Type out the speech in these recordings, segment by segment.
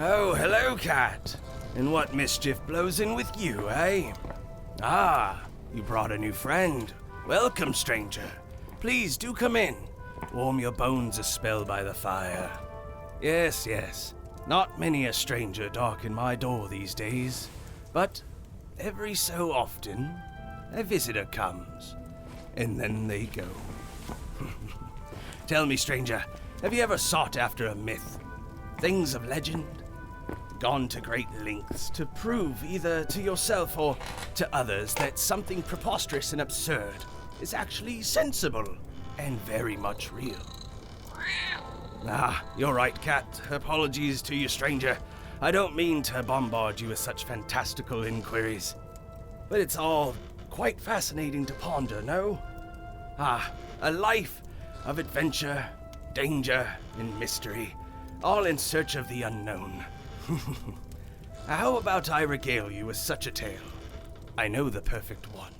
Oh, hello, cat. And what mischief blows in with you, eh? Ah, you brought a new friend. Welcome, stranger. Please do come in. Warm your bones a spell by the fire. Yes, yes. Not many a stranger darken my door these days. But every so often, a visitor comes. And then they go. Tell me, stranger, have you ever sought after a myth? Things of legend? Gone to great lengths to prove either to yourself or to others that something preposterous and absurd is actually sensible and very much real. Ah, you're right, cat. Apologies to you, stranger. I don't mean to bombard you with such fantastical inquiries. But it's all quite fascinating to ponder, no? Ah, a life of adventure, danger, and mystery, all in search of the unknown. How about I regale you with such a tale? I know the perfect one.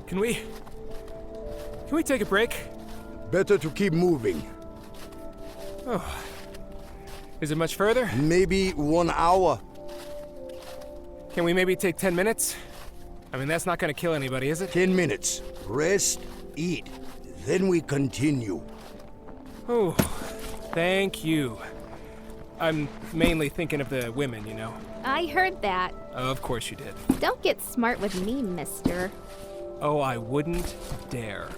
Can we take a break? Better to keep moving. Oh. Is it much further? Maybe 1 hour. Can we maybe take 10 minutes? I mean, that's not gonna kill anybody, is it? 10 minutes. Rest, eat. Then we continue. Oh, thank you. I'm mainly thinking of the women, you know. I heard that. Of course you did. Don't get smart with me, mister. Oh, I wouldn't dare.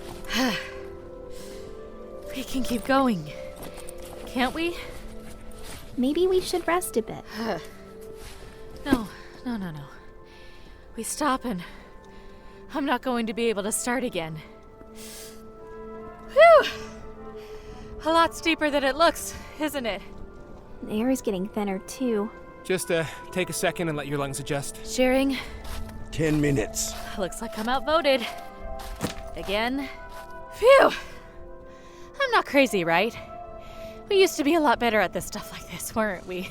We can keep going. Can't we? Maybe we should rest a bit. No. We stop and I'm not going to be able to start again. Whew! A lot steeper than it looks, isn't it? The air is getting thinner, too. Just take a second and let your lungs adjust. Shearing. 10 minutes. Looks like I'm outvoted. Again. Phew! I'm not crazy, right? We used to be a lot better at this stuff like this, weren't we?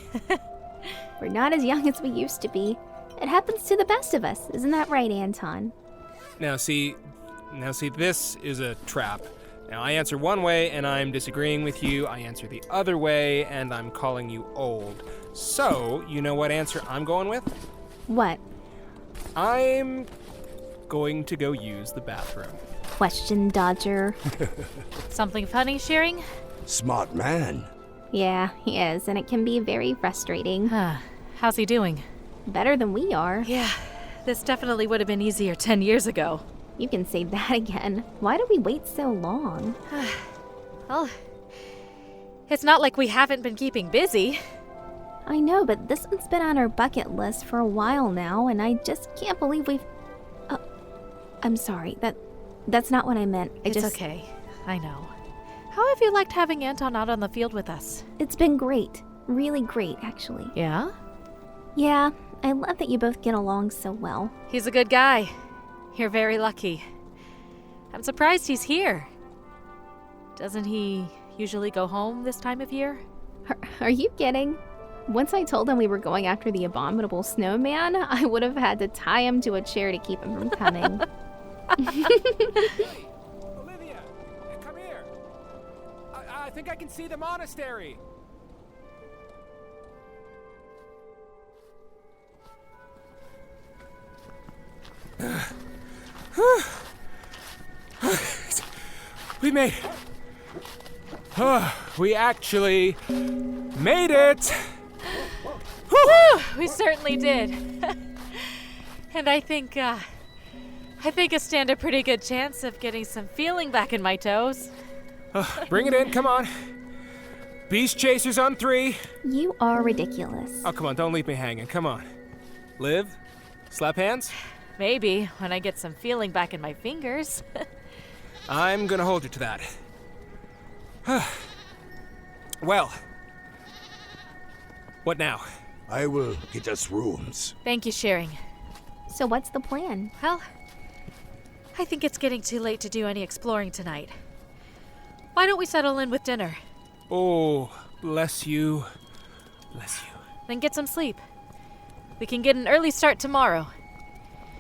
We're not as young as we used to be. It happens to the best of us, isn't that right, Anton? Now see, this is a trap. Now, I answer one way, and I'm disagreeing with you. I answer the other way, and I'm calling you old. So, you know what answer I'm going with? What? I'm going to go use the bathroom. Question dodger. Something funny, Shearing? Smart man. Yeah, he is, and it can be very frustrating. How's he doing? Better than we are. Yeah, this definitely would have been easier 10 years ago. You can say that again. Why do we wait so long? Well, it's not like we haven't been keeping busy. I know, but this one's been on our bucket list for a while now, and I just can't believe we've... I'm sorry, that's not what I meant. It's okay, I know. How have you liked having Anton out on the field with us? It's been great. Really great, actually. Yeah? Yeah, I love that you both get along so well. He's a good guy. You're very lucky. I'm surprised he's here. Doesn't he usually go home this time of year? Are you kidding? Once I told him we were going after the abominable snowman, I would have had to tie him to a chair to keep him from coming. Olivia, come here. I think I can see the monastery. We made it. We actually made it. Woo! We certainly did. And I think I stand a pretty good chance of getting some feeling back in my toes. Bring it in, come on. Beast chasers on 3. You are ridiculous. Oh, come on, don't leave me hanging, come on. Liv? Slap hands? Maybe when I get some feeling back in my fingers. I'm gonna hold you to that. Well, what now? I will get us rooms. Thank you, Shearing. So what's the plan? Well, I think it's getting too late to do any exploring tonight. Why don't we settle in with dinner? Oh, bless you. Bless you. Then get some sleep. We can get an early start tomorrow.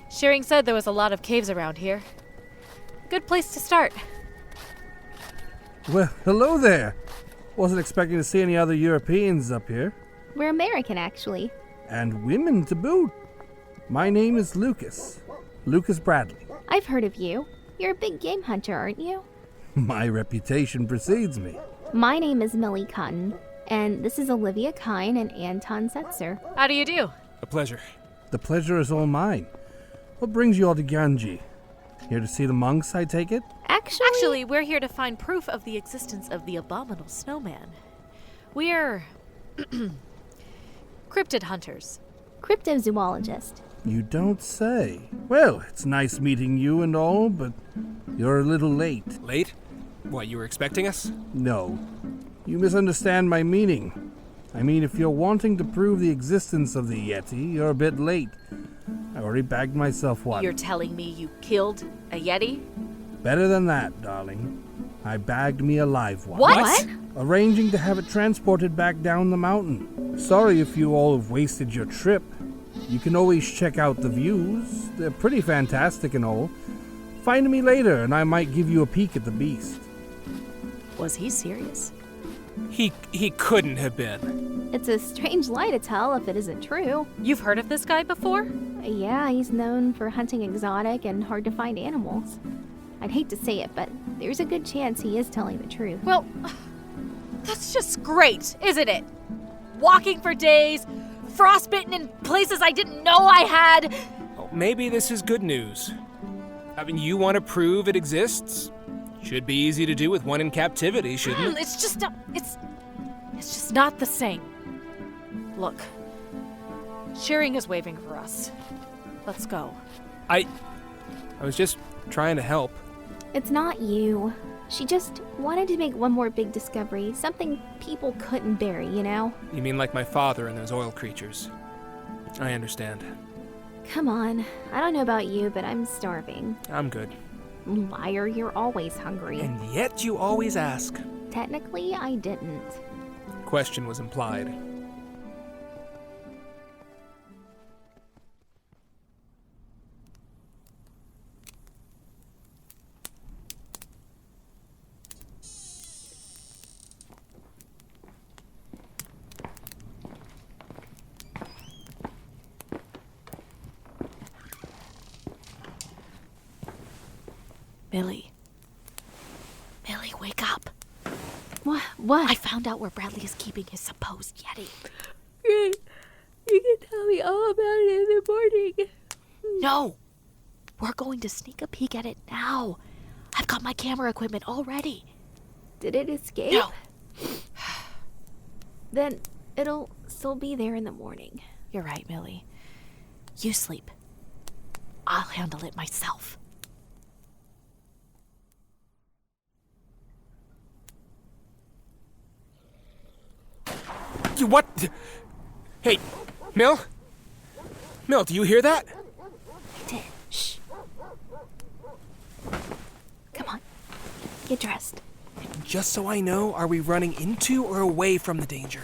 Shearing said there was a lot of caves around here. Good place to start. Well, hello there. Wasn't expecting to see any other Europeans up here. We're American, actually. And women to boot. My name is Lucas. Lucas Bradley. I've heard of you. You're a big game hunter, aren't you? My reputation precedes me. My name is Millie Cotton, and this is Olivia Kine and Anton Setzer. How do you do? A pleasure. The pleasure is all mine. What brings you all to Gyanji? Here to see the monks, I take it? Actually, we're here to find proof of the existence of the abominable snowman. We're cryptid hunters. Cryptozoologist. You don't say. Well, it's nice meeting you and all, but you're a little late. Late? What, you were expecting us? No. You misunderstand my meaning. I mean, if you're wanting to prove the existence of the Yeti, you're a bit late. I already bagged myself one. You're telling me you killed a Yeti? Better than that, darling. I bagged me a live one. What? Arranging to have it transported back down the mountain. Sorry if you all have wasted your trip. You can always check out the views. They're pretty fantastic and all. Find me later and I might give you a peek at the beast. Was he serious? He couldn't have been. It's a strange lie to tell if it isn't true. You've heard of this guy before? Yeah, he's known for hunting exotic and hard to find animals. I'd hate to say it, but there's a good chance he is telling the truth. Well, that's just great, isn't it? Walking for days, frostbitten in places I didn't know I had. Well, maybe this is good news. I mean, you want to prove it exists? Should be easy to do with one in captivity, shouldn't it? It's just not the same. Look, Shearing is waving for us. Let's go. I was just trying to help. It's not you. She just wanted to make one more big discovery, something people couldn't bury, you know? You mean like my father and those oil creatures? I understand. Come on. I don't know about you, but I'm starving. I'm good. Liar, you're always hungry. And yet you always ask. Technically, I didn't. Question was implied. Millie. Millie, wake up. What? I found out where Bradley is keeping his supposed Yeti. You can tell me all about it in the morning. No! We're going to sneak a peek at it now. I've got my camera equipment all ready. Did it escape? No. Then it'll still be there in the morning. You're right, Millie. You sleep. I'll handle it myself. What? Hey, Mill? Mill, do you hear that? I did. Shh. Come on. Get dressed. Just so I know, are we running into or away from the danger?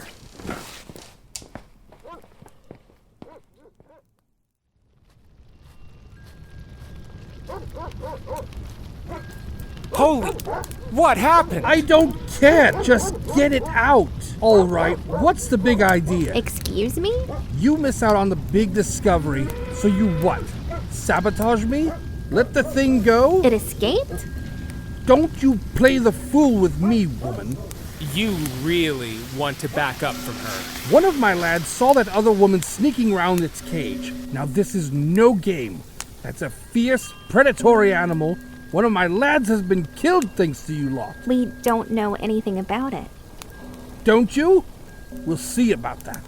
Holy, what happened? I don't care. Just get it out. All right, what's the big idea? Excuse me? You miss out on the big discovery, so you what? Sabotage me? Let the thing go? It escaped? Don't you play the fool with me, woman. You really want to back up from her. One of my lads saw that other woman sneaking around its cage. Now this is no game. That's a fierce, predatory animal. One of my lads has been killed thanks to you lot. We don't know anything about it. Don't you? We'll see about that.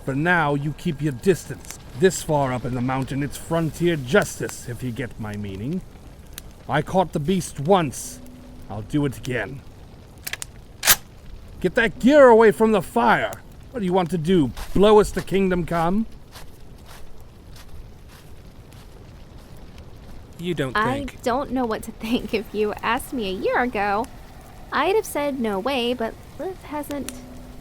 For now, you keep your distance. This far up in the mountain, it's frontier justice, if you get my meaning. I caught the beast once. I'll do it again. Get that gear away from the fire. What do you want to do? Blow us to kingdom come? You don't think. I don't know what to think. If you asked me a year ago, I'd have said no way, but Liv hasn't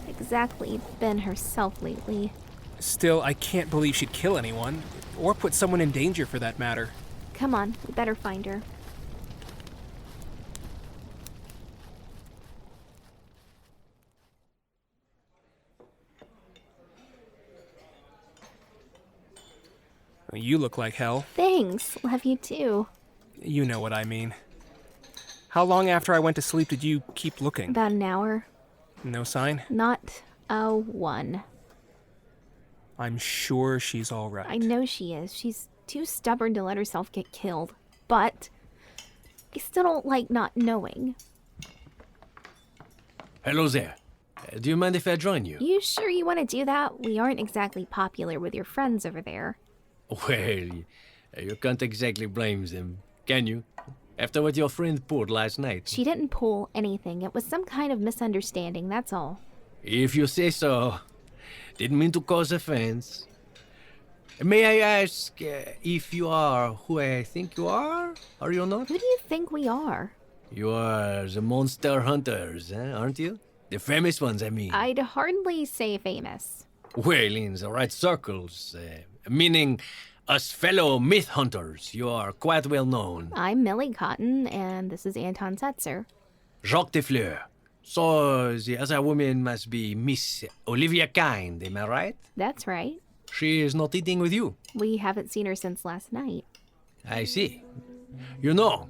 exactly been herself lately. Still, I can't believe she'd kill anyone, or put someone in danger for that matter. Come on, we better find her. You look like hell. Thanks. Love you too. You know what I mean. How long after I went to sleep did you keep looking? About an hour. No sign? Not a one. I'm sure she's all right. I know she is. She's too stubborn to let herself get killed. But I still don't like not knowing. Hello there. Do you mind if I join you? You sure you want to do that? We aren't exactly popular with your friends over there. Well, you can't exactly blame them, can you? After what your friend pulled last night. She didn't pull anything. It was some kind of misunderstanding, that's all. If you say so. Didn't mean to cause offense. May I ask if you are who I think you are? Are you not? Who do you think we are? You are the monster hunters, aren't you? The famous ones, I mean. I'd hardly say famous. Well, in the right circles, meaning us fellow myth hunters, you are quite well known. I'm Millie Cotton, and this is Anton Setzer. Jacques de Fleur. So the other woman must be Miss Olivia Kind, am I right? That's right. She is not eating with you. We haven't seen her since last night. I see. You know,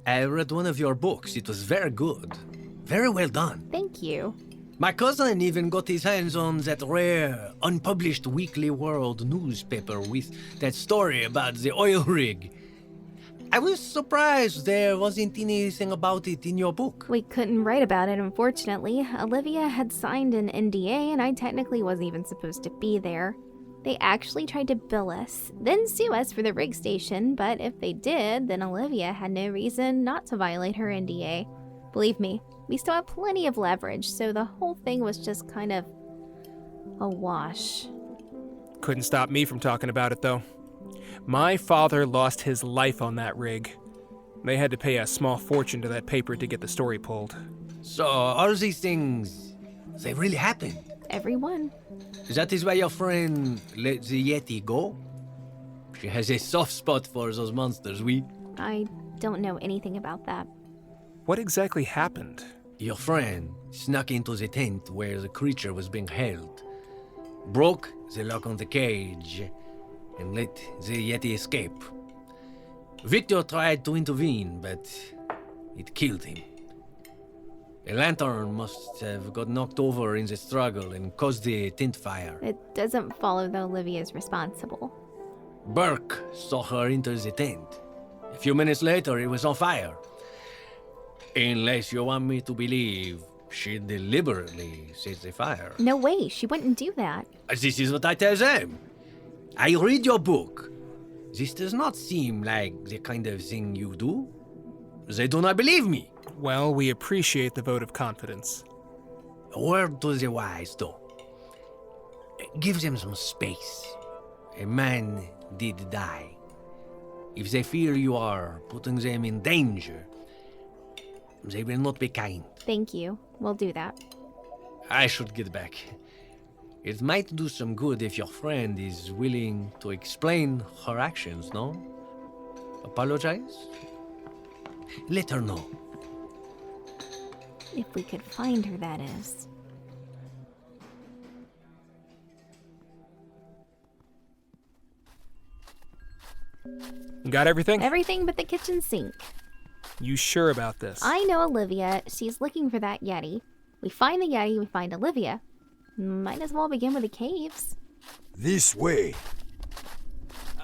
I read one of your books. It was very good. Very well done. Thank you. My cousin even got his hands on that rare, unpublished Weekly World newspaper with that story about the oil rig. I was surprised there wasn't anything about it in your book. We couldn't write about it, unfortunately. Olivia had signed an NDA, and I technically wasn't even supposed to be there. They actually tried to bill us, then sue us for the rig station, but if they did, then Olivia had no reason not to violate her NDA. Believe me, we still have plenty of leverage, so the whole thing was just kind of a wash. Couldn't stop me from talking about it, though. My father lost his life on that rig. They had to pay a small fortune to that paper to get the story pulled. So, all these things, they really happened. Everyone. That is why your friend let the Yeti go? She has a soft spot for those monsters, I don't know anything about that. What exactly happened? Your friend snuck into the tent where the creature was being held, broke the lock on the cage, and let the Yeti escape. Victor tried to intervene, but it killed him. A lantern must have got knocked over in the struggle and caused the tent fire. It doesn't follow that Olivia's responsible. Burke saw her enter the tent. A few minutes later, it was on fire. Unless you want me to believe she deliberately set the fire. No way, she wouldn't do that. This is what I tell them. I read your book. This does not seem like the kind of thing you do. They do not believe me. Well, we appreciate the vote of confidence. A word to the wise, though. Give them some space. A man did die. If they fear you are putting them in danger, they will not be kind. Thank you. We'll do that. I should get back. It might do some good if your friend is willing to explain her actions, no? Apologize? Let her know. If we could find her, that is. You got everything? Everything but the kitchen sink. You sure about this? I know Olivia. She's looking for that Yeti. We find the Yeti, we find Olivia. Might as well begin with the caves. This way.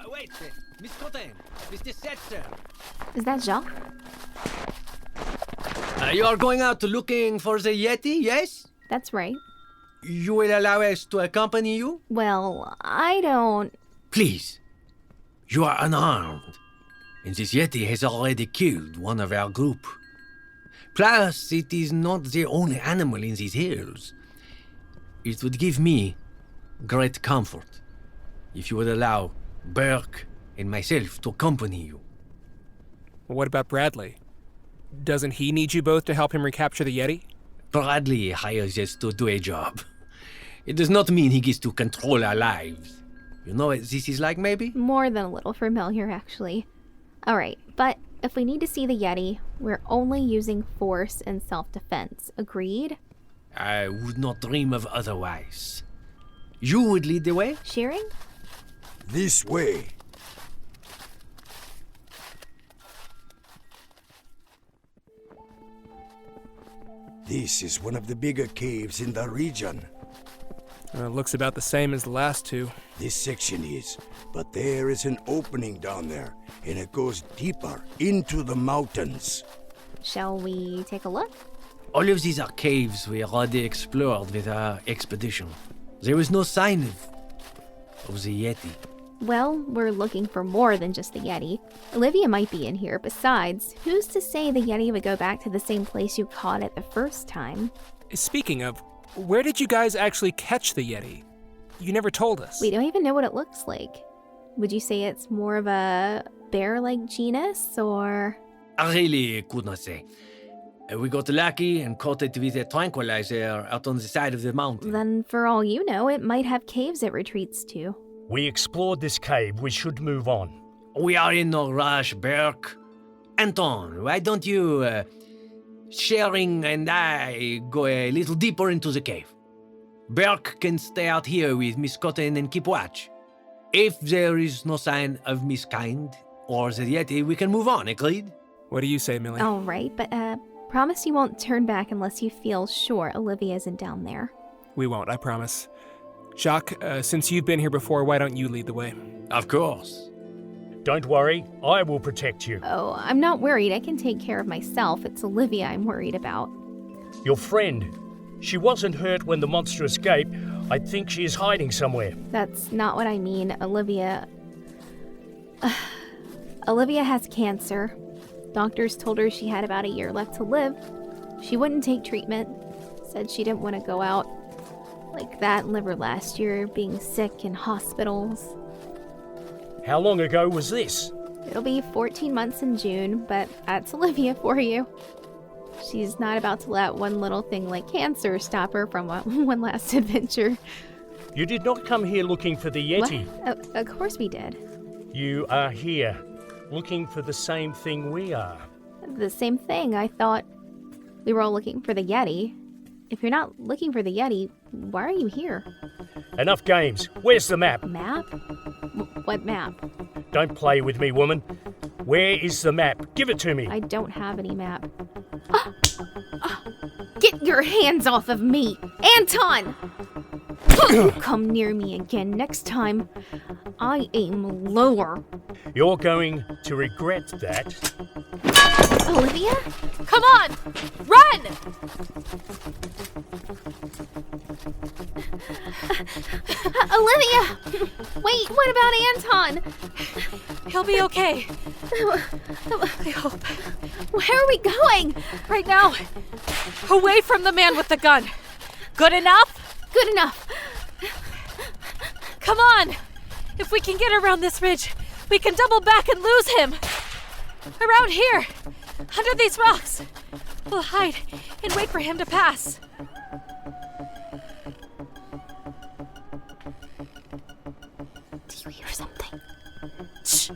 Wait, Miss Cotton, Mr. Setzer. Is that Jacques? You are going out looking for the Yeti, yes? That's right. You will allow us to accompany you? Well, I don't... Please. You are unarmed. And this Yeti has already killed one of our group. Plus, it is not the only animal in these hills. It would give me great comfort if you would allow Burke and myself to accompany you. What about Bradley? Doesn't he need you both to help him recapture the Yeti? Bradley hires us to do a job. It does not mean he gets to control our lives. You know what this is like, maybe? More than a little familiar, actually. Alright, but if we need to see the Yeti, we're only using force and self-defense. Agreed? I would not dream of otherwise. You would lead the way? Shearing? This way. This is one of the bigger caves in the region. It looks about the same as the last two. This section is, but there is an opening down there, and it goes deeper into the mountains. Shall we take a look? All of these are caves we already explored with our expedition. There was no sign of the Yeti. Well, we're looking for more than just the Yeti. Olivia might be in here. Besides, who's to say the Yeti would go back to the same place you caught it the first time? Speaking of, where did you guys actually catch the Yeti? You never told us. We don't even know what it looks like. Would you say it's more of a bear-like genus, or...? I really could not say. We got lucky and caught it with a tranquilizer out on the side of the mountain. Then, for all you know, it might have caves it retreats to. We explored this cave. We should move on. We are in no rush, Burke. Anton, why don't you, Sharing and I go a little deeper into the cave? Burke can stay out here with Miss Cotton and keep watch. If there is no sign of Miss Kind or the Yeti, we can move on, agreed? What do you say, Millie? All right, but promise you won't turn back unless you feel sure Olivia isn't down there. We won't, I promise. Jacques, since you've been here before, why don't you lead the way? Of course. Don't worry, I will protect you. Oh, I'm not worried. I can take care of myself. It's Olivia I'm worried about. Your friend. She wasn't hurt when the monster escaped. I think she is hiding somewhere. That's not what I mean. Olivia has cancer. Doctors told her she had about a year left to live. She wouldn't take treatment. Said she didn't want to go out like that and live her last year, being sick in hospitals. How long ago was this? It'll be 14 months in June, but that's Olivia for you. She's not about to let one little thing like cancer stop her from one last adventure. You did not come here looking for the Yeti. What? Of course we did. You are here, looking for the same thing we are. The same thing. I thought we were all looking for the Yeti. If you're not looking for the Yeti, why are you here? Enough games. Where's the map? Map? What map? Don't play with me, woman. Where is the map? Give it to me. I don't have any map. Get your hands off of me! Anton! You come near me again next time. I aim lower. You're going to regret that. Olivia? Come on! Run! Olivia! Wait, what about Anton? He'll be okay. I hope. Where are we going? Right now. Away from the man with the gun. Good enough? Good enough. Come on! If we can get around this ridge, we can double back and lose him. Around here, under these rocks. We'll hide and wait for him to pass. Do you hear something? Shh.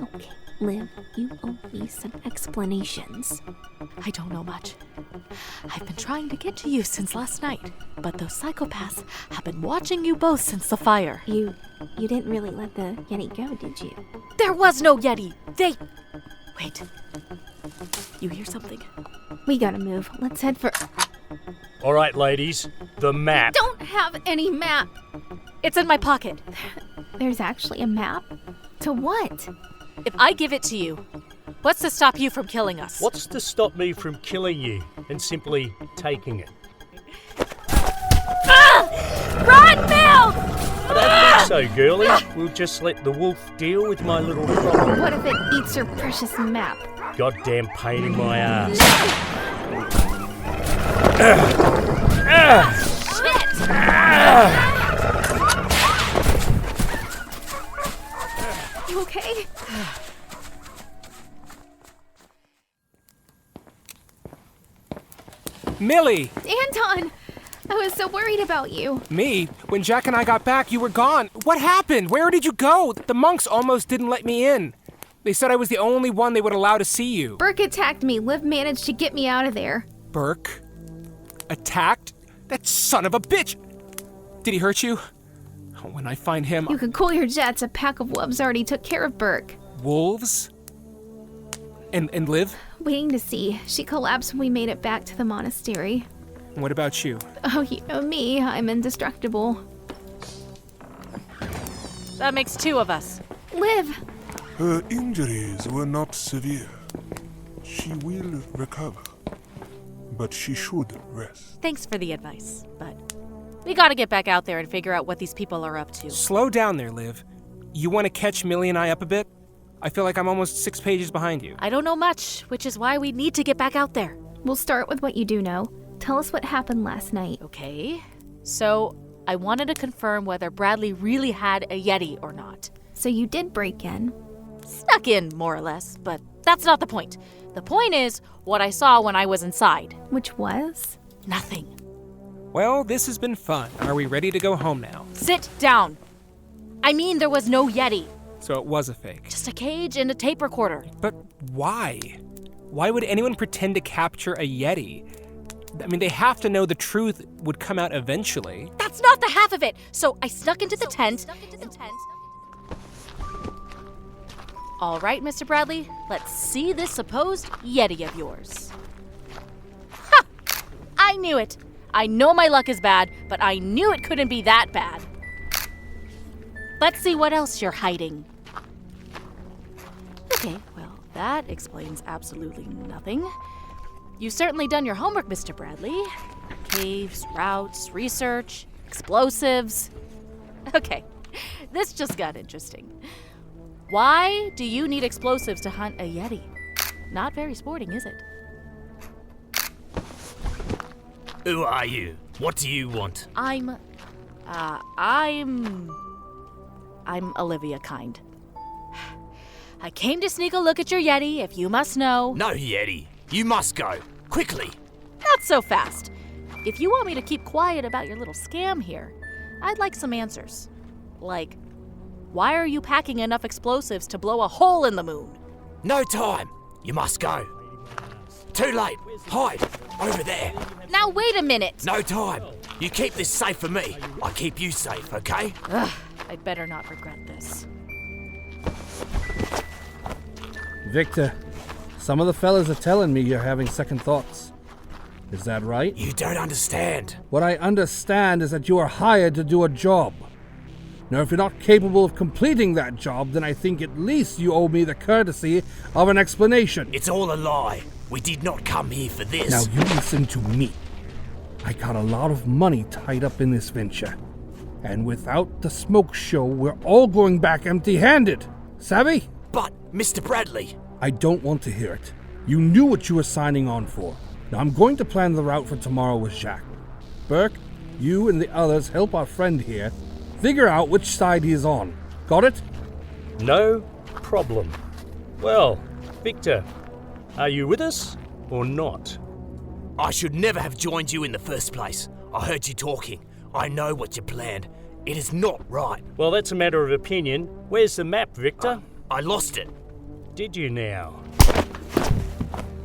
Okay, Liv, you owe me some explanations. I don't know much. I've been trying to get to you since last night, but those psychopaths have been watching you both since the fire. You didn't really let the Yeti go, did you? There was no Yeti! Wait. You hear something? We gotta move. Let's head for... All right, ladies, the map. Don't have any map! It's in my pocket. There's actually a map? To what? If I give it to you, what's to stop you from killing us? What's to stop me from killing you and simply taking it? Run, Bill! I don't think so, girlie. We'll just let the wolf deal with my little problem. What if it eats your precious map? Goddamn pain in my ass. You okay? Millie! Anton! I was so worried about you. Me? When Jack and I got back, you were gone. What happened? Where did you go? The monks almost didn't let me in. They said I was the only one they would allow to see you. Burke attacked me. Liv managed to get me out of there. Burke? Attacked? That son of a bitch! Did he hurt you? Oh, when I find him... You can cool your jets. A pack of wolves already took care of Burke. Wolves? And Liv? Waiting to see. She collapsed when we made it back to the monastery. What about you? Oh, you know me. I'm indestructible. That makes 2 of us. Liv! Her injuries were not severe. She will recover, but she should rest. Thanks for the advice, but we gotta get back out there and figure out what these people are up to. Slow down there, Liv. You want to catch Millie and I up a bit? I feel like I'm almost 6 pages behind you. I don't know much, which is why we need to get back out there. We'll start with what you do know. Tell us what happened last night. Okay, so I wanted to confirm whether Bradley really had a Yeti or not. So you did break in. Snuck in, more or less, but that's not the point. The point is what I saw when I was inside. Which was? Nothing. Well, this has been fun. Are we ready to go home now? Sit down. I mean, there was no Yeti. So it was a fake. Just a cage and a tape recorder. But why? Why would anyone pretend to capture a Yeti? I mean, they have to know the truth would come out eventually. That's not the half of it. So I snuck into the tent. All right, Mr. Bradley, let's see this supposed Yeti of yours. Ha! I knew it. I know my luck is bad, but I knew it couldn't be that bad. Let's see what else you're hiding. Okay, well, that explains absolutely nothing. You've certainly done your homework, Mr. Bradley. Caves, routes, research, explosives. Okay, this just got interesting. Why do you need explosives to hunt a Yeti? Not very sporting, is it? Who are you? What do you want? I'm Olivia Kind. I came to sneak a look at your Yeti, if you must know. No, Yeti. You must go. Quickly. Not so fast. If you want me to keep quiet about your little scam here, I'd like some answers. Like, why are you packing enough explosives to blow a hole in the moon? No time. You must go. Too late. Hide. Over there. Now wait a minute. No time. You keep this safe for me. I keep you safe, okay? Ugh, I'd better not regret this. Victor, some of the fellas are telling me you're having second thoughts. Is that right? You don't understand. What I understand is that you are hired to do a job. Now, if you're not capable of completing that job, then I think at least you owe me the courtesy of an explanation. It's all a lie. We did not come here for this. Now, you listen to me. I got a lot of money tied up in this venture. And without the smoke show, we're all going back empty-handed. Savvy? But, Mr. Bradley... I don't want to hear it. You knew what you were signing on for. Now, I'm going to plan the route for tomorrow with Jacques. Burke, you and the others help our friend here figure out which side he is on. Got it? No problem. Well, Victor, are you with us or not? I should never have joined you in the first place. I heard you talking. I know what you planned. It is not right. Well, that's a matter of opinion. Where's the map, Victor? I lost it. Did you now?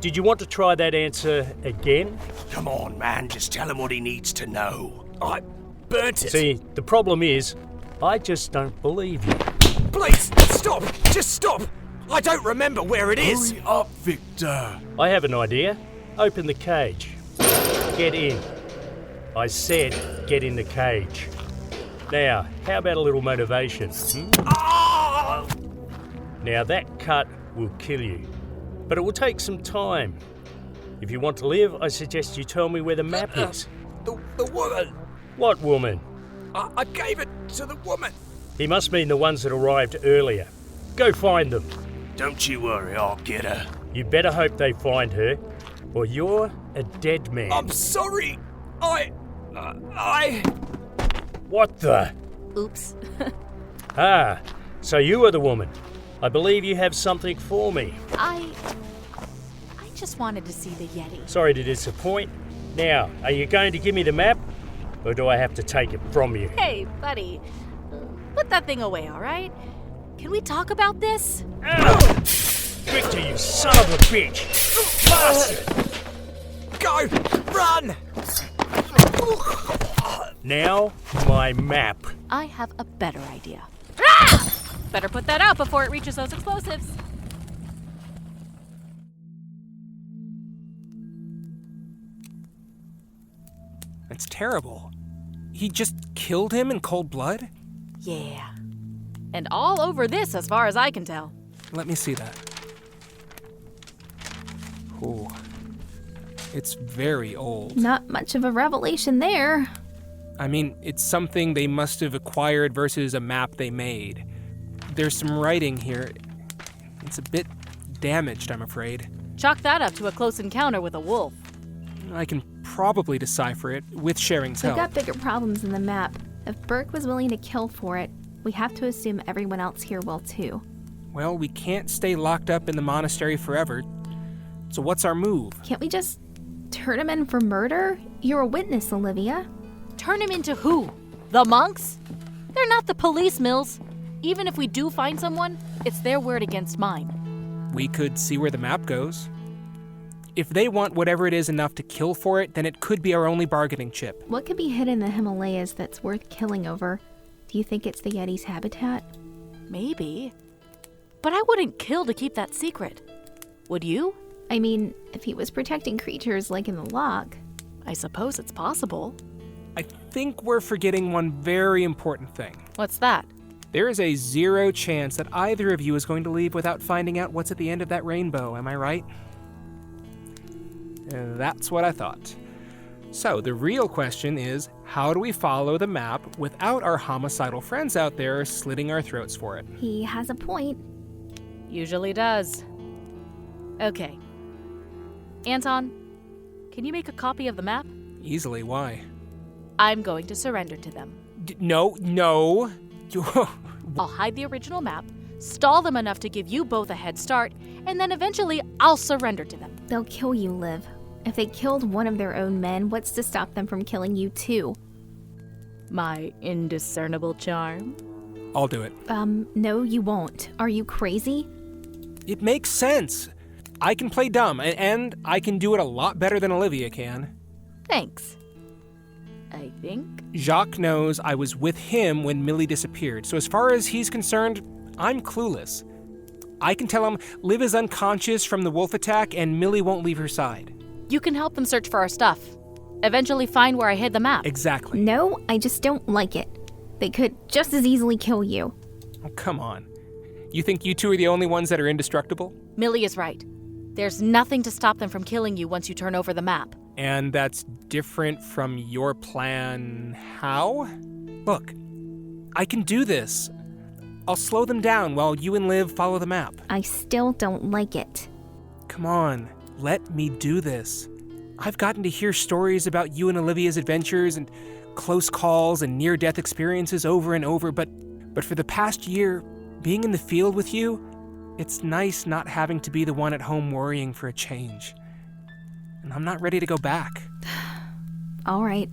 Did you want to try that answer again? Come on, man, just tell him what he needs to know. I burnt it. See, the problem is, I just don't believe you. Please, stop! Just stop! I don't remember where it is. Hurry up, Victor. I have an idea. Open the cage. Get in. I said get in the cage. Now, how about a little motivation? Ah! Now that cut will kill you, but it will take some time. If you want to live, I suggest you tell me where the map is. The woman. What woman? I gave it to the woman. He must mean the ones that arrived earlier. Go find them. Don't you worry, I'll get her. You better hope they find her, or you're a dead man. I'm sorry. I... What the? Oops. Ah, so you are the woman. I believe you have something for me. I just wanted to see the Yeti. Sorry to disappoint. Now, are you going to give me the map, or do I have to take it from you? Hey, buddy. Put that thing away, all right? Can we talk about this? Ow! Victor, you son of a bitch! Bastard! Go! Run! Now, my map. I have a better idea. Ah! Better put that out before it reaches those explosives. That's terrible. He just killed him in cold blood? Yeah. And all over this, as far as I can tell. Let me see that. Ooh. It's very old. Not much of a revelation there. I mean, it's something they must have acquired versus a map they made. There's some writing here. It's a bit damaged, I'm afraid. Chalk that up to a close encounter with a wolf. I can probably decipher it with Sharing's We've help. got bigger problems than the map. If Burke was willing to kill for it, we have to assume everyone else here will too. Well, we can't stay locked up in the monastery forever. So what's our move? Can't we just turn him in for murder? You're a witness, Olivia. Turn him into who? The monks? They're not the police, Mills. Even if we do find someone, it's their word against mine. We could see where the map goes. If they want whatever it is enough to kill for it, then it could be our only bargaining chip. What could be hidden in the Himalayas that's worth killing over? Do you think it's the Yeti's habitat? Maybe. But I wouldn't kill to keep that secret. Would you? I mean, if he was protecting creatures like in the lock. I suppose it's possible. I think we're forgetting one very important thing. What's that? There is a 0 chance that either of you is going to leave without finding out what's at the end of that rainbow, am I right? That's what I thought. So the real question is, how do we follow the map without our homicidal friends out there slitting our throats for it? He has a point. Usually does. Okay. Anton, can you make a copy of the map? Easily, why? I'm going to surrender to them. No. I'll hide the original map, stall them enough to give you both a head start, and then eventually I'll surrender to them. They'll kill you, Liv. If they killed one of their own men, what's to stop them from killing you too? My indiscernible charm? I'll do it. No, you won't. Are you crazy? It makes sense. I can play dumb, and I can do it a lot better than Olivia can. Thanks. I think. Jacques knows I was with him when Millie disappeared, so as far as he's concerned, I'm clueless. I can tell him Liv is unconscious from the wolf attack and Millie won't leave her side. You can help them search for our stuff. Eventually find where I hid the map. Exactly. No, I just don't like it. They could just as easily kill you. Oh, come on. You think you two are the only ones that are indestructible? Millie is right. There's nothing to stop them from killing you once you turn over the map. And that's different from your plan. How? Look, I can do this. I'll slow them down while you and Liv follow the map. I still don't like it. Come on, let me do this. I've gotten to hear stories about you and Olivia's adventures and close calls and near-death experiences over and over, but for the past year, being in the field with you, it's nice not having to be the one at home worrying for a change. And I'm not ready to go back. All right.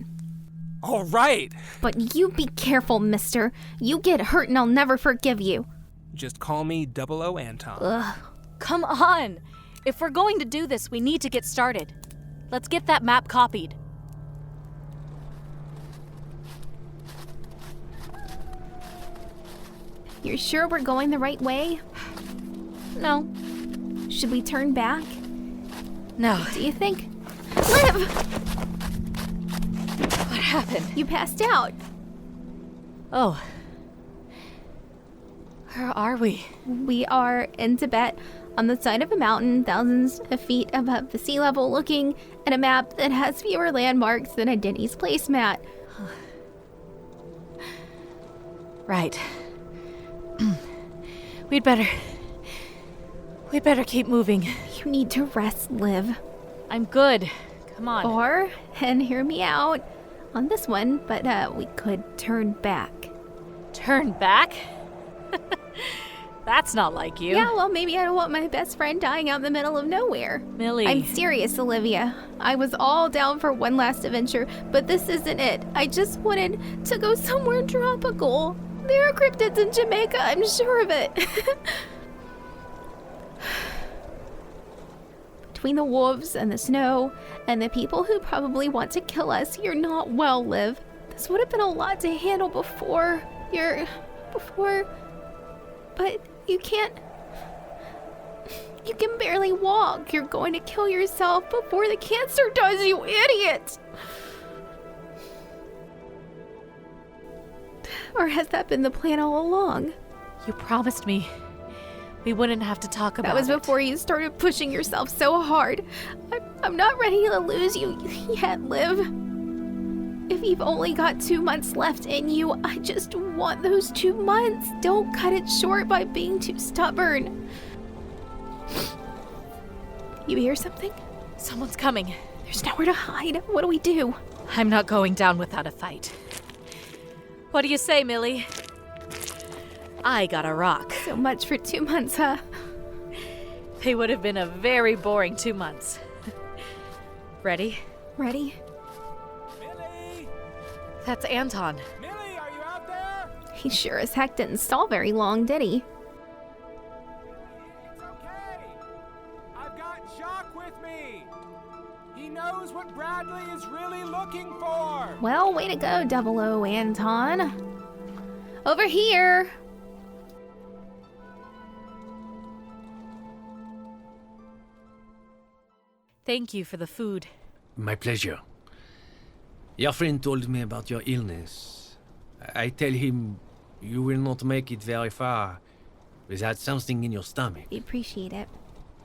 All right! But you be careful, mister. You get hurt and I'll never forgive you. Just call me 00 Anton. Ugh. Come on! If we're going to do this, we need to get started. Let's get that map copied. You're sure we're going the right way? No. Should we turn back? No. Do you think? Liv! What happened? You passed out. Oh. Where are we? We are in Tibet, on the side of a mountain, thousands of feet above the sea level, looking at a map that has fewer landmarks than a Denny's placemat. Right. We'd better keep moving. You need to rest, Liv. I'm good. Come on. Or, and hear me out on this one, but we could turn back. Turn back? That's not like you. Yeah, well, maybe I don't want my best friend dying out in the middle of nowhere. Millie. I'm serious, Olivia. I was all down for one last adventure, but this isn't it. I just wanted to go somewhere tropical. There are cryptids in Jamaica, I'm sure of it. Between the wolves and the snow and the people who probably want to kill us, you're not well, Liv. This would have been a lot to handle before, but you can't. You can barely walk. You're going to kill yourself before the cancer does, you idiot! Or has that been the plan all along? You promised me we wouldn't have to talk about it. That was before you started pushing yourself so hard. I'm not ready to lose you yet, Liv. If you've only got 2 months left in you, I just want those 2 months. Don't cut it short by being too stubborn. You hear something? Someone's coming. There's nowhere to hide. What do we do? I'm not going down without a fight. What do you say, Millie? I got a rock. So much for 2 months, huh? They would have been a very boring 2 months. Ready? Ready? Millie! That's Anton. Millie, are you out there? He sure as heck didn't stall very long, did he? It's okay. I've got Jacques with me. He knows what Bradley is really looking for. Well, way to go, 00 Anton. Over here! Thank you for the food. My pleasure. Your friend told me about your illness. I tell him you will not make it very far without something in your stomach. We appreciate it.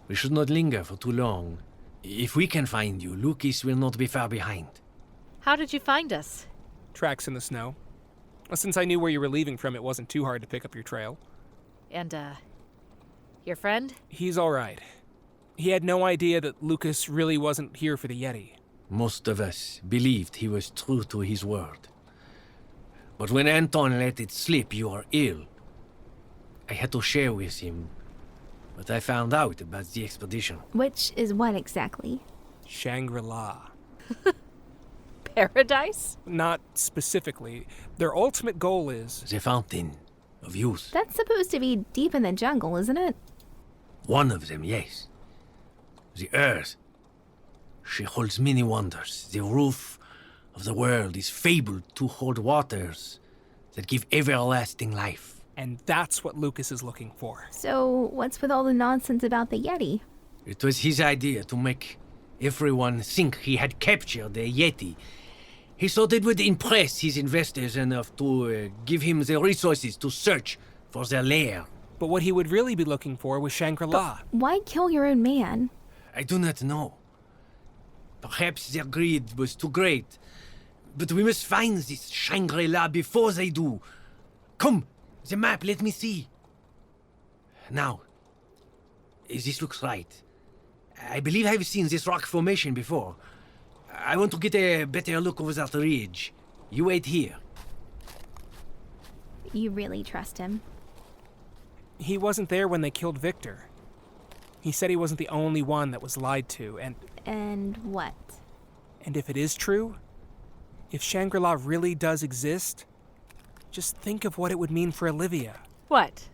We should not linger for too long. If we can find you, Lucas will not be far behind. How did you find us? Tracks in the snow. Since I knew where you were leaving from, it wasn't too hard to pick up your trail. And, your friend? He's all right. He had no idea that Lucas really wasn't here for the Yeti. Most of us believed he was true to his word. But when Anton let it slip you are ill, I had to share with him what I found out about the expedition. Which is what exactly? Shangri-La. Paradise? Not specifically. Their ultimate goal is... The fountain of youth. That's supposed to be deep in the jungle, isn't it? One of them, yes. The earth. She holds many wonders. The roof of the world is fabled to hold waters that give everlasting life. And that's what Lucas is looking for. So, what's with all the nonsense about the Yeti? It was his idea to make everyone think he had captured the Yeti. He thought it would impress his investors enough to give him the resources to search for their lair. But what he would really be looking for was Shangri-La. Why kill your own man? I do not know. Perhaps their greed was too great. But we must find this Shangri-La before they do. Come, the map, let me see. Now, this looks right. I believe I've seen this rock formation before. I want to get a better look over that ridge. You wait here. You really trust him? He wasn't there when they killed Victor. He said he wasn't the only one that was lied to, And what? And if it is true, if Shangri-La really does exist, just think of what it would mean for Olivia. What?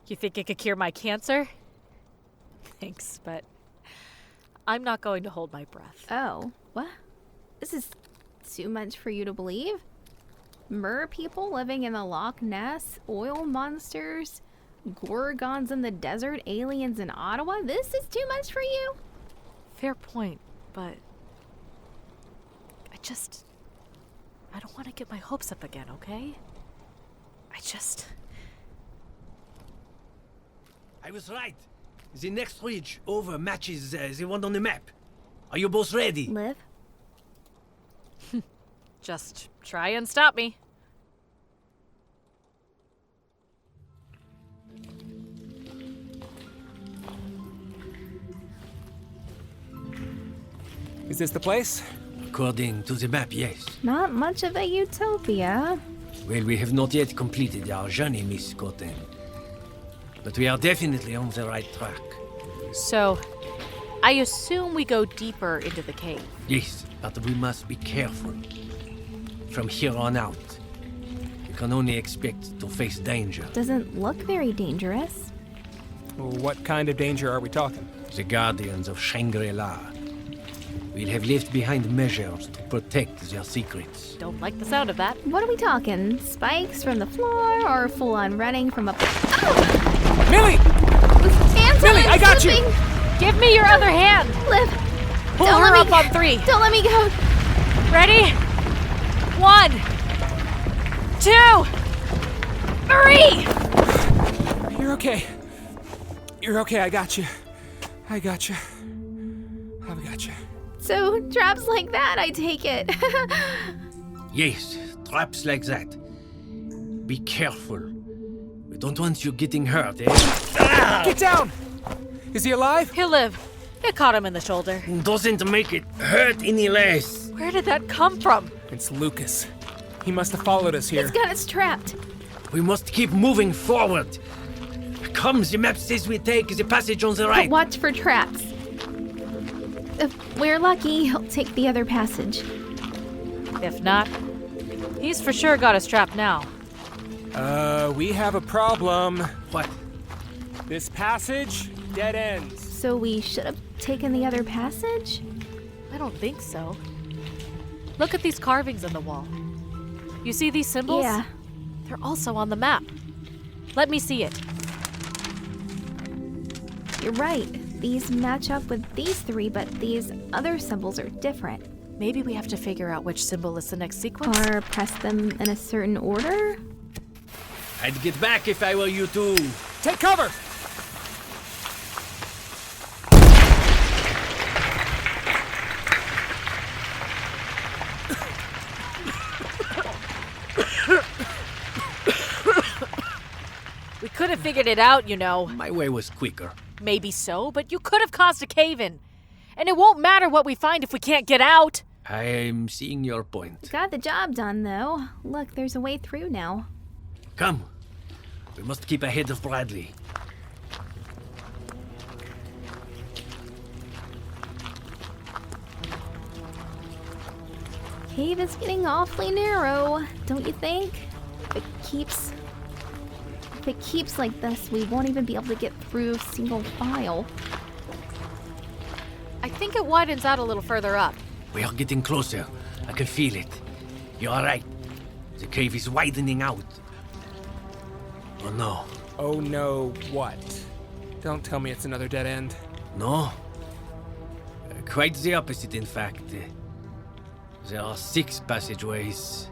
You think it could cure my cancer? Thanks, but I'm not going to hold my breath. Oh, what? This is too much for you to believe? Mer people living in the Loch Ness, oil monsters, gorgons in the desert, aliens in Ottawa? This is too much for you? Fair point, but I don't want to get my hopes up again, okay? I was right. The next ridge over matches the one on the map. Are you both ready? Liv? Just try and stop me. Is this the place? According to the map, yes. Not much of a utopia. Well, we have not yet completed our journey, Miss Cotton. But we are definitely on the right track. So, I assume we go deeper into the cave. Yes, but we must be careful. From here on out, we can only expect to face danger. Doesn't look very dangerous. What kind of danger are we talking? The guardians of Shangri-La will have left behind measures to protect their secrets. Don't like the sound of that. What are we talking? Spikes from the floor or full-on running from up? Oh! Millie! Millie, I got you! Give me your other hand! Liv! Pull Don't her let up me, on 3. Don't let me go! Ready? 1, 2, 3! You're okay. You're okay, I got you. I got you. I've got you. So, traps like that, I take it. Yes, traps like that. Be careful. We don't want you getting hurt, eh? Get down! Is he alive? He'll live. It caught him in the shoulder. Doesn't make it hurt any less. Where did that come from? It's Lucas. He must have followed us here. He's got us trapped. We must keep moving forward. Come, the map says we take the passage on the right. But watch for traps. If we're lucky, he'll take the other passage. If not, he's for sure got us trapped now. We have a problem. What? This passage dead ends. So we should have taken the other passage? I don't think so. Look at these carvings on the wall. You see these symbols? Yeah. They're also on the map. Let me see it. You're right. These match up with these 3, but these other symbols are different. Maybe we have to figure out which symbol is the next sequence. Or press them in a certain order? I'd get back if I were you too. Take cover! We could have figured it out, you know. My way was quicker. Maybe so, but you could have caused a cave-in. And it won't matter what we find if we can't get out. I'm seeing your point. Got the job done, though. Look, there's a way through now. Come. We must keep ahead of Bradley. Cave is getting awfully narrow, don't you think? If it keeps like this, we won't even be able to get through single file. I think it widens out a little further up. We are getting closer. I can feel it. You are right. The cave is widening out. Oh no. Oh no, what? Don't tell me it's another dead end. No. Quite the opposite, in fact. There are 6 passageways.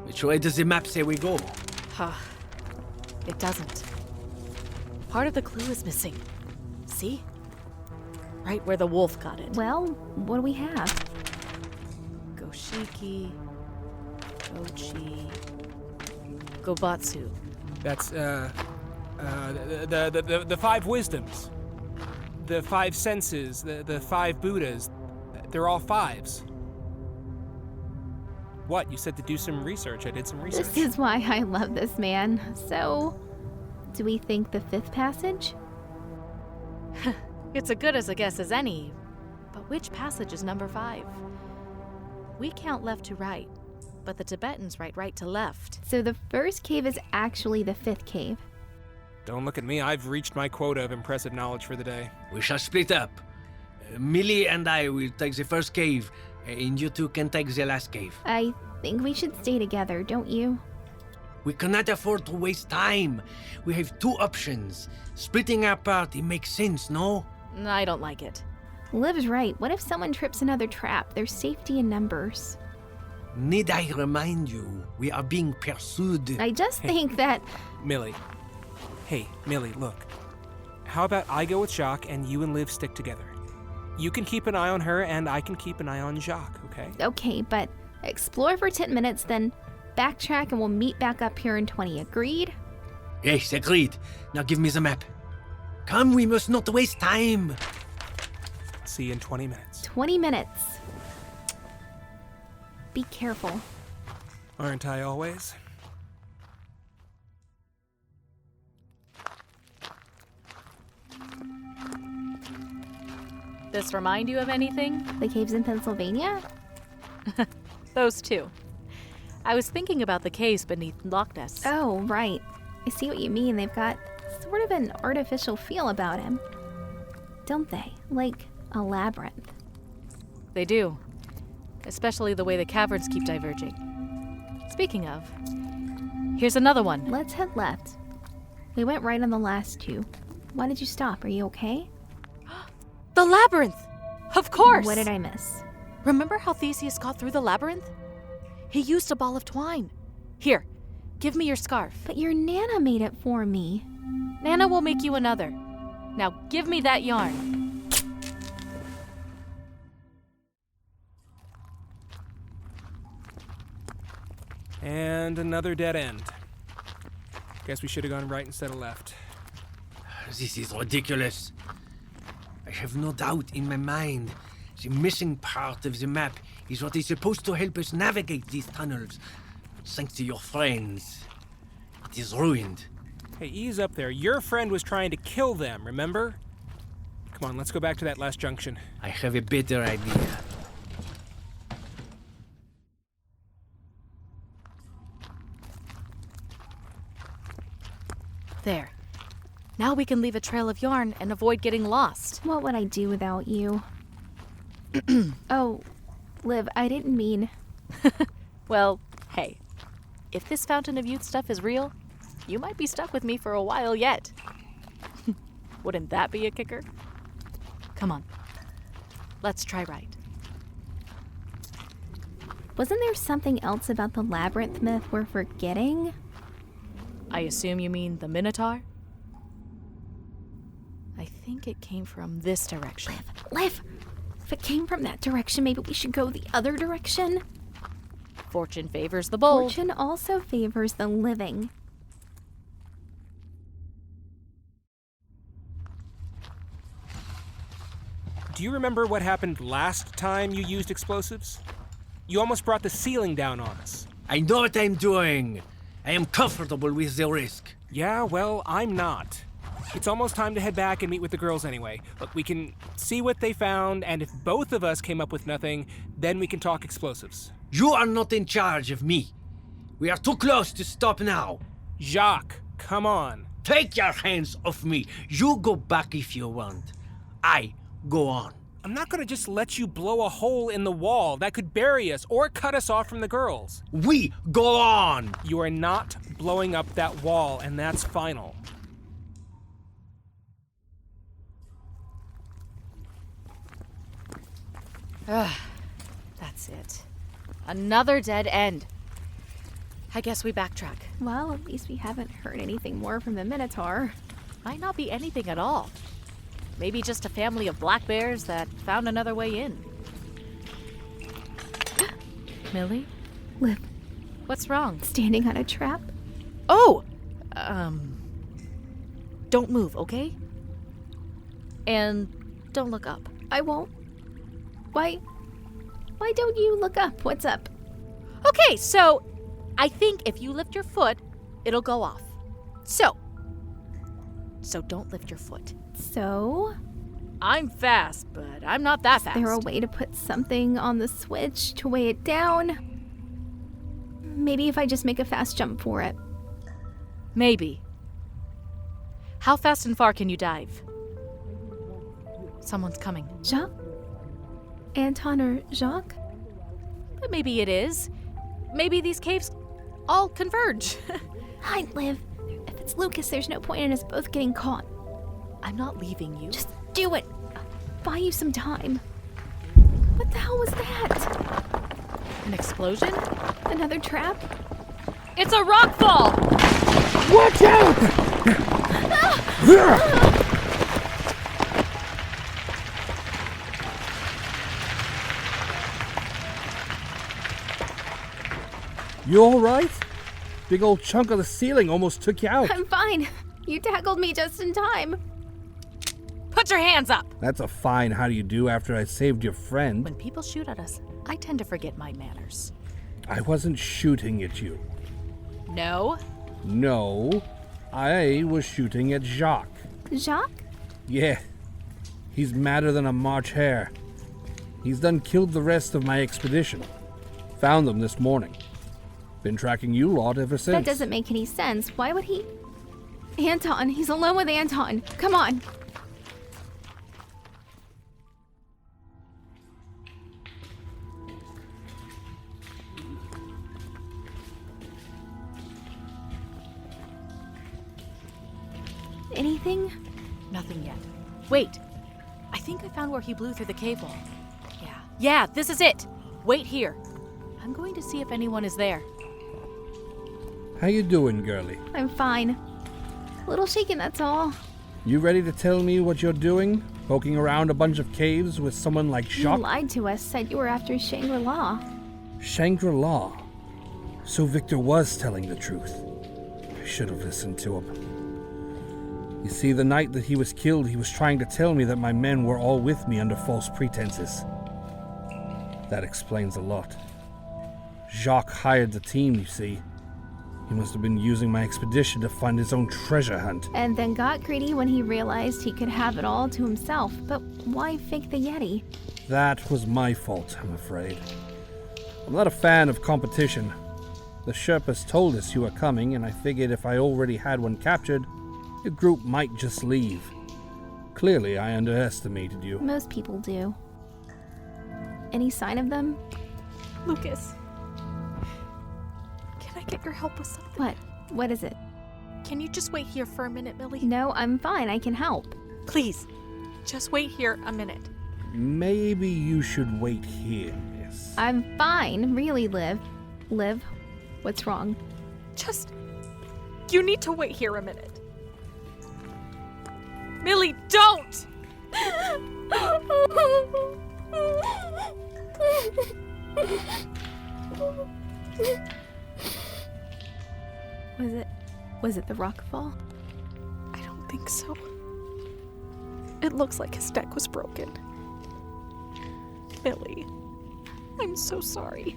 Which way does the map say we go? Huh. It doesn't. Part of the clue is missing. See? Right where the wolf got it. Well, what do we have? Goshiki, Gochi, Gobatsu. That's, the 5 wisdoms. The 5 senses, the 5 Buddhas. They're all 5s. What? You said to do some research. I did some research. This is why I love this man. So, do we think the 5th passage? It's as good as a guess as any. But which passage is number 5? We count left to right, but the Tibetans write right to left. So the first cave is actually the 5th cave. Don't look at me. I've reached my quota of impressive knowledge for the day. We shall split up. Millie and I will take the first cave, and you two can take the last cave. I think we should stay together, don't you? We cannot afford to waste time. We have two options. Splitting our party makes sense, no? I don't like it. Liv's right. What if someone trips another trap? There's safety in numbers. Need I remind you, we are being pursued. I just think that... Millie. Hey, Millie, look. How about I go with Jacques and you and Liv stick together? You can keep an eye on her and I can keep an eye on Jacques, okay? Okay, but explore for 10 minutes, then backtrack and we'll meet back up here in 20. Agreed? Yes, agreed. Now give me the map. Come, we must not waste time. See you in 20 minutes. 20 minutes. Be careful. Aren't I always? This remind you of anything? The caves in Pennsylvania? Those two. I was thinking about the caves beneath Loch Ness. Oh, right. I see what you mean. They've got sort of an artificial feel about him. Don't they? Like a labyrinth. They do. Especially the way the caverns keep diverging. Speaking of, here's another one. Let's head left. We went right on the last two. Why did you stop? Are you okay? The labyrinth! Of course! What did I miss? Remember how Theseus got through the labyrinth? He used a ball of twine. Here, give me your scarf. But your Nana made it for me. Nana will make you another. Now give me that yarn. And another dead end. Guess we should have gone right instead of left. This is ridiculous. I have no doubt in my mind the missing part of the map is what is supposed to help us navigate these tunnels. But thanks to your friends, it is ruined. Hey, ease up there. Your friend was trying to kill them, remember? Come on, let's go back to that last junction. I have a better idea. There. Now we can leave a trail of yarn and avoid getting lost. What would I do without you? Oh, Liv, I didn't mean... Well, hey. If this Fountain of Youth stuff is real, you might be stuck with me for a while yet. Wouldn't that be a kicker? Come on. Let's try right. Wasn't there something else about the labyrinth myth we're forgetting? I assume you mean the Minotaur? I think it came from this direction. Liv! If it came from that direction, maybe we should go the other direction? Fortune favors the bold. Fortune also favors the living. Do you remember what happened last time you used explosives? You almost brought the ceiling down on us. I know what I'm doing. I am comfortable with the risk. Yeah, well, I'm not. It's almost time to head back and meet with the girls anyway. Look, we can see what they found, and if both of us came up with nothing, then we can talk explosives. You are not in charge of me. We are too close to stop now. Jacques, come on. Take your hands off me. You go back if you want. I go on. I'm not gonna just let you blow a hole in the wall. That could bury us or cut us off from the girls. We go on. You are not blowing up that wall, and that's final. That's it. Another dead end. I guess we backtrack. Well, at least we haven't heard anything more from the Minotaur. Might not be anything at all. Maybe just a family of black bears that found another way in. Millie? Liv, What's wrong? standing on a trap? Oh! Don't move, okay? And don't look up. I won't. Why don't you look up? What's up? Okay, so I think if you lift your foot, it'll go off. So don't lift your foot. So? I'm fast, but I'm not that fast. Is there a way to put something on the switch to weigh it down? Maybe if I just make a fast jump for it. Maybe. How fast and far can you dive? Someone's coming. Jacques? Anton or Jacques? But maybe it is. Maybe these caves all converge. I'd live. If it's Lucas, there's no point in us both getting caught. I'm not leaving you. Just do it. I'll buy you some time. What the hell was that? An explosion? Another trap? It's a rock fall! Watch out! You all right? Big old chunk of the ceiling almost took you out. I'm fine. You tackled me just in time. Put your hands up! That's a fine how do you do after I saved your friend. When people shoot at us, I tend to forget my manners. I wasn't shooting at you. No? No, I was shooting at Jacques. Jacques? Yeah, he's madder than a March hare. He's done killed the rest of my expedition. Found them this morning. Been tracking you lot ever since. That doesn't make any sense. Why would he... Anton, he's alone with Anton. Come on. Anything? Nothing yet. Wait. I think I found where he blew through the cave wall. Yeah, this is it. Wait here. I'm going to see if anyone is there. How you doing, girlie? I'm fine. A little shaken, that's all. You ready to tell me what you're doing? Poking around a bunch of caves with someone like You Jacques? lied to us, said you were after Shangri-La. Shangri-La. So Victor was telling the truth. I should have listened to him. You see, the night that he was killed, he was trying to tell me that my men were all with me under false pretenses. That explains a lot. Jacques hired the team, you see. He must have been using my expedition to fund his own treasure hunt. And then got greedy when he realized he could have it all to himself. But why fake the Yeti? That was my fault, I'm afraid. I'm not a fan of competition. The Sherpas told us you were coming, and I figured if I already had one captured, your group might just leave. Clearly, I underestimated you. Most people do. Any sign of them? Lucas. Can I get your help with something? What? What is it? Can you just wait here for a minute, Millie? No, I'm fine. I can help. Please. Just wait here a minute. Maybe you should wait here, miss. I'm fine. Really, Liv. Liv, what's wrong? Just... You need to wait here a minute. Millie, don't! Was it the rock fall? I don't think so. It looks like his neck was broken. Millie, I'm so sorry.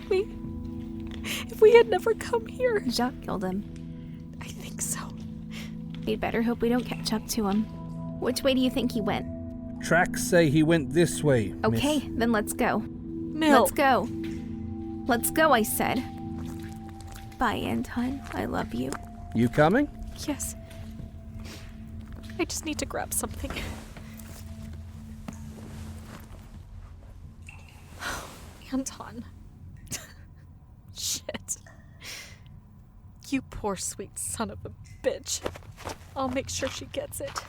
If we had never come here... Jacques killed him. I think so. We'd better hope we don't catch up to him. Which way do you think he went? Tracks say he went this way, Okay, miss. then let's go. Mill. Let's go. Let's go, I said. Bye, Anton. I love you. You coming? Yes. I just need to grab something. Anton. Shit. You poor sweet son of a bitch. I'll make sure she gets it.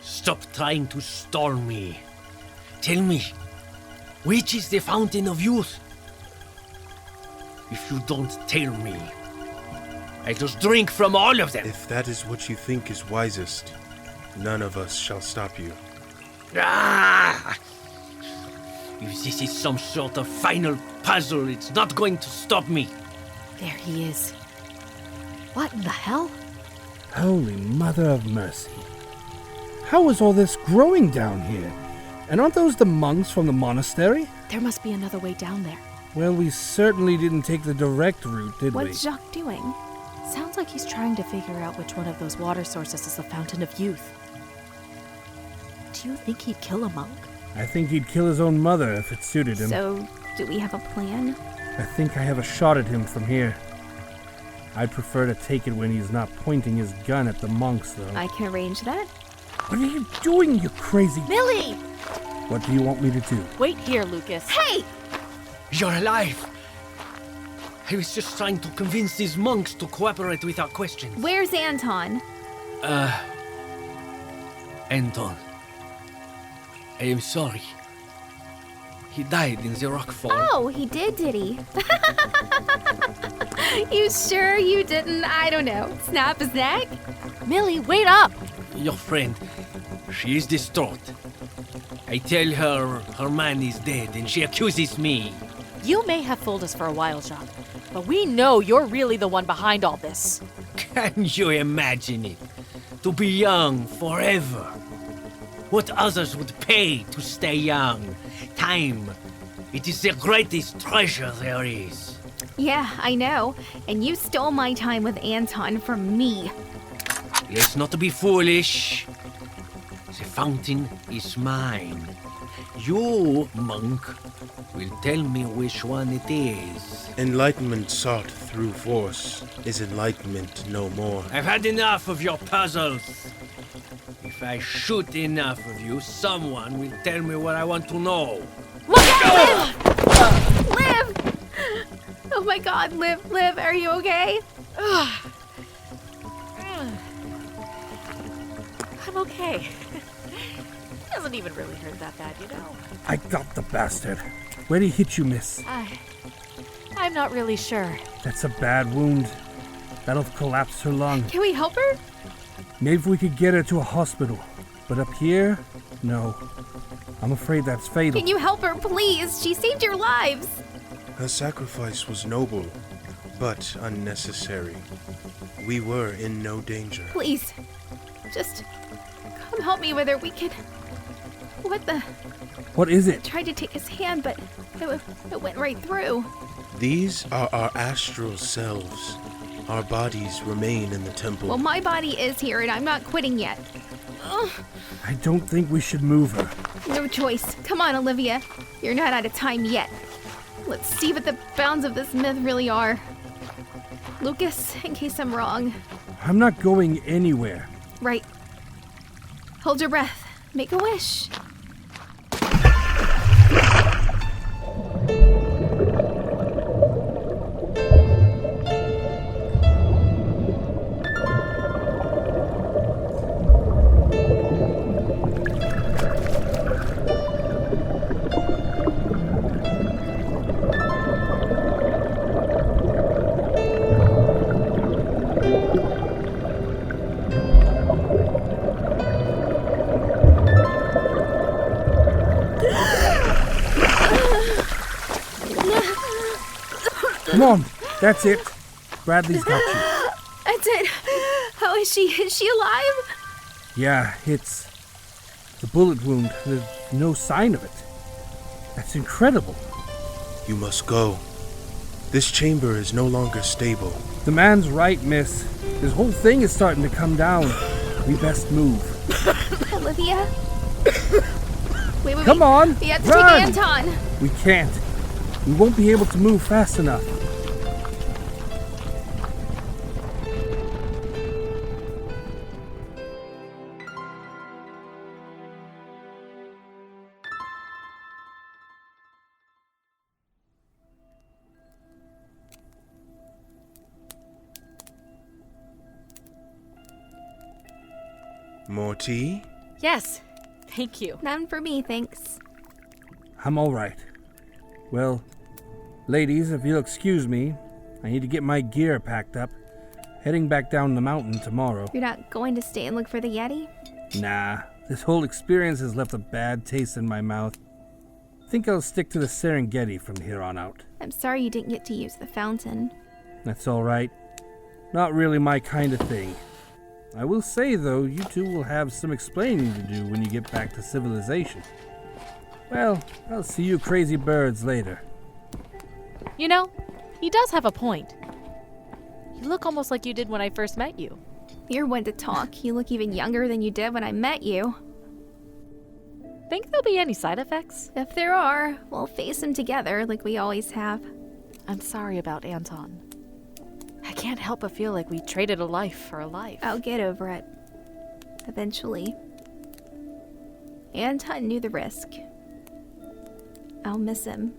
Stop trying to stall me. Tell me, which is the fountain of youth? If you don't tell me, I just drink from all of them. If that is what you think is wisest, none of us shall stop you. Ah! If this is some sort of final puzzle, it's not going to stop me. There he is. What in the hell? Holy Mother of Mercy. How is all this growing down here? And aren't those the monks from the monastery? There must be another way down there. Well, we certainly didn't take the direct route, did we? What's Jacques doing? Sounds like he's trying to figure out which one of those water sources is the fountain of youth. Do you think he'd kill a monk? I think he'd kill his own mother if it suited him. So, do we have a plan? I think I have a shot at him from here. I'd prefer to take it when he's not pointing his gun at the monks, though. I can arrange that. What are you doing, you crazy... Millie! What do you want me to do? Wait here, Lucas. Hey! You're alive! I was just trying to convince these monks to cooperate without questions. Where's Anton? Anton. I am sorry. He died in the rockfall. Oh, he did he? You sure you didn't, I don't know, snap his neck? Millie, wait up! Your friend, she is distraught. I tell her her man is dead and she accuses me. You may have fooled us for a while, Jacques, but we know you're really the one behind all this. Can you imagine it? To be young forever. What others would pay to stay young. Time. It is the greatest treasure there is. Yeah, I know. And you stole my time with Anton from me. Let's not be foolish. The fountain is mine. You, monk, will tell me which one it is. Enlightenment sought through force is enlightenment no more. I've had enough of your puzzles. If I shoot enough of you, someone will tell me what I want to know. Look out! Liv! Oh my god, Liv, are you okay? I'm okay. Doesn't even really hurt that bad, you know. I got the bastard. Where'd he hit you, miss? I'm not really sure. That's a bad wound. That'll collapse her lung. Can we help her? Maybe we could get her to a hospital. But up here, no. I'm afraid that's fatal. Can you help her, please? She saved your lives. Her sacrifice was noble, but unnecessary. We were in no danger. Please, just come help me with her. We could... What the... What is it? I tried to take his hand, but it went right through. These are our astral selves. Our bodies remain in the temple. Well, my body is here, and I'm not quitting yet. Ugh. I don't think we should move her. No choice. Come on, Olivia. You're not out of time yet. Let's see what the bounds of this myth really are. Lucas, in case I'm wrong. I'm not going anywhere. Right. Hold your breath. Make a wish. Come on, that's it. Bradley's got you. That's it. How is she? Is she alive? Yeah, it's the bullet wound. There's no sign of it. That's incredible. You must go. This chamber is no longer stable. The man's right, miss. This whole thing is starting to come down. We best move. Olivia? Wait, Come on, we have to run! take Anton. We can't. We won't be able to move fast enough. More tea? Yes, thank you. None for me, thanks. I'm all right. Well, ladies, if you'll excuse me, I need to get my gear packed up. Heading back down the mountain tomorrow. You're not going to stay and look for the Yeti? Nah, this whole experience has left a bad taste in my mouth. Think I'll stick to the Serengeti from here on out. I'm sorry you didn't get to use the fountain. That's all right. Not really my kind of thing. I will say, though, you two will have some explaining to do when you get back to civilization. Well, I'll see you crazy birds later. You know, he does have a point. You look almost like you did when I first met you. You're one to talk. You look even younger than you did when I met you. Think there'll be any side effects? If there are, we'll face them together like we always have. I'm sorry about Anton. I can't help but feel like we traded a life for a life. I'll get over it. Eventually. Anton knew the risk. I'll miss him.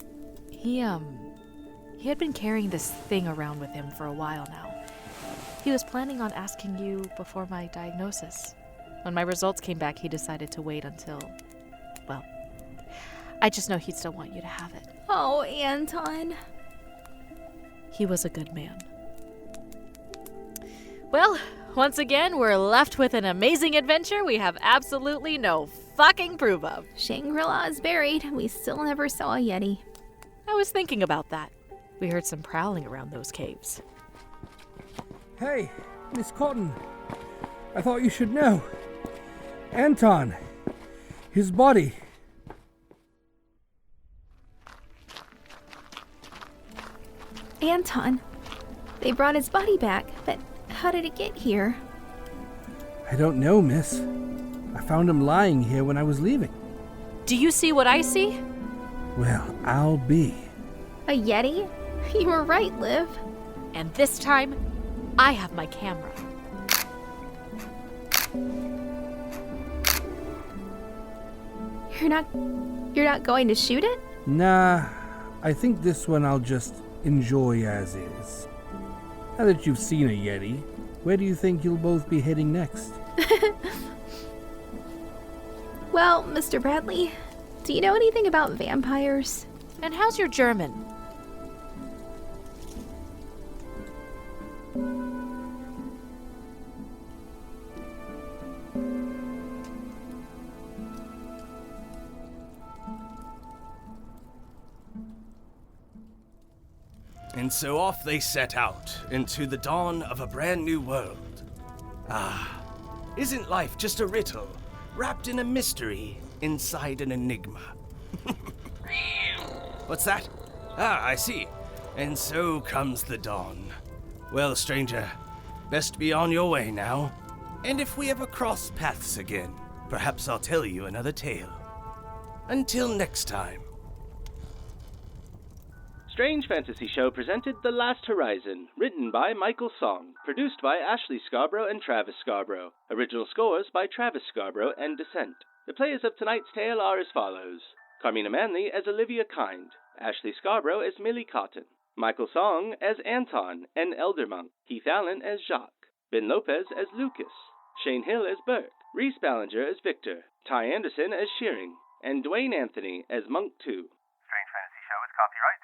He had been carrying this thing around with him for a while now. He was planning on asking you before my diagnosis. When my results came back, he decided to wait until, well, I just know he'd still want you to have it. Oh, Anton. He was a good man. Well, once again, we're left with an amazing adventure we have absolutely no fucking proof of. Shangri-La is buried. We still never saw a Yeti. I was thinking about that. We heard some prowling around those caves. Hey, Miss Cotton. I thought you should know. Anton. His body. Anton. They brought his body back, but how did it get here? I don't know, miss. I found him lying here when I was leaving. Do you see what I see? Well, I'll be. A Yeti? You were right, Liv. And this time, I have my camera. You're not going to shoot it? Nah, I think this one I'll just enjoy as is. Now that you've seen a Yeti, where do you think you'll both be heading next? Well, Mr. Bradley, do you know anything about vampires? And how's your German? And so off they set out into the dawn of a brand new world. Ah, isn't life just a riddle, wrapped in a mystery, inside an enigma? What's that? Ah, I see. And so comes the dawn. Well, stranger, best be on your way now. And if we ever cross paths again, perhaps I'll tell you another tale. Until next time. Strange Fantasy Show presented The Last Horizon, written by Michael Song, produced by Ashley Scarbro and Travis Scarbro. Original scores by Travis Scarbro and Dyssent. The players of tonight's tale are as follows: Carmina Manley as Olivia Kind, Ashley Scarbro as Millie Cotton, Michael Song as Anton and Elder Monk, Heath Allyn as Jacques, Ben Lopez as Lucas, Shane Hill as Burke, Rhys Ballinger as Victor, Ty Anderson as Shearing, and Dwayne Anthony as Monk 2. Strange Fantasy Show is copyright